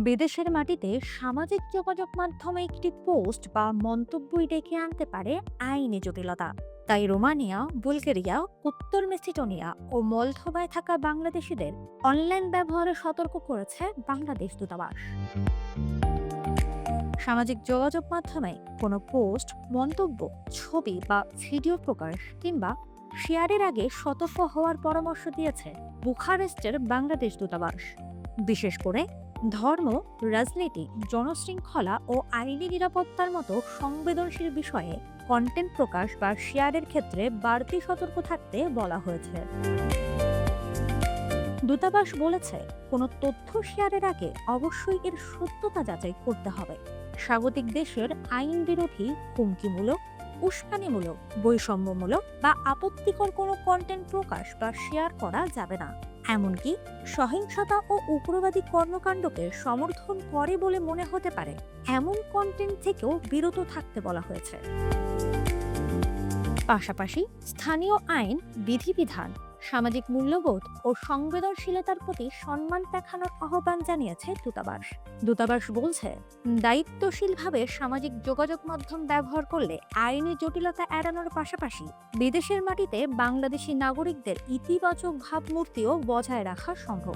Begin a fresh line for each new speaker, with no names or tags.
বিদেশের মাটিতে সামাজিক যোগাযোগ মাধ্যমে একটি পোস্ট বা মন্তব্যই ডেকে আনতে পারে আইনি জটিলতা। তাই রোমানিয়া, বুলগেরিয়া, উত্তর মেসিডোনিয়া ও মলদোভায় থাকা বাংলাদেশিদের অনলাইন ব্যবহারে সতর্ক করেছে বাংলাদেশ দূতাবাস। সামাজিক যোগাযোগ মাধ্যমে কোনো পোস্ট, মন্তব্য, ছবি বা ভিডিও প্রকাশ কিংবা শেয়ারের আগে সতর্ক হওয়ার পরামর্শ দিয়েছে বুখারেস্টের বাংলাদেশ দূতাবাস। বিশেষ করে ধর্ম, রাজনীতি, জনশৃঙ্খলা ও আইনি নিরাপত্তার মতো সংবেদনশীল বিষয়ে কন্টেন্ট প্রকাশ বা শেয়ারের ক্ষেত্রে বাড়তি সতর্ক থাকতে বলা হয়েছে। দূতাবাস বলেছে, কোনো তথ্য শেয়ারের আগে অবশ্যই এর সত্যতা যাচাই করতে হবে। স্বাগতিক দেশের আইন বিরোধী, হুমকিমূলক, উস্কানিমূলক, বৈষম্যমূলক বা আপত্তিকর কোনো কন্টেন্ট প্রকাশ বা শেয়ার করা যাবে না। এমনকি সহিংসতা ও উগ্রবাদী কর্মকাণ্ডকে সমর্থন করে বলে মনে হতে পারে এমন কন্টেন্ট থেকেও বিরত থাকতে বলা হয়েছে। পাশাপাশি স্থানীয় আইন, বিধিবিধান, সামাজিক মূল্যবোধ ও সংবেদনশীলতার প্রতি সম্মান দেখানোর আহ্বান জানিয়েছে দূতাবাস। দূতাবাস বলছে, দায়িত্বশীলভাবে সামাজিক যোগাযোগ মাধ্যম ব্যবহার করলে আইনি জটিলতা এড়ানোর পাশাপাশি বিদেশের মাটিতে বাংলাদেশি নাগরিকদের ইতিবাচক ভাবমূর্তিও বজায় রাখা সম্ভব।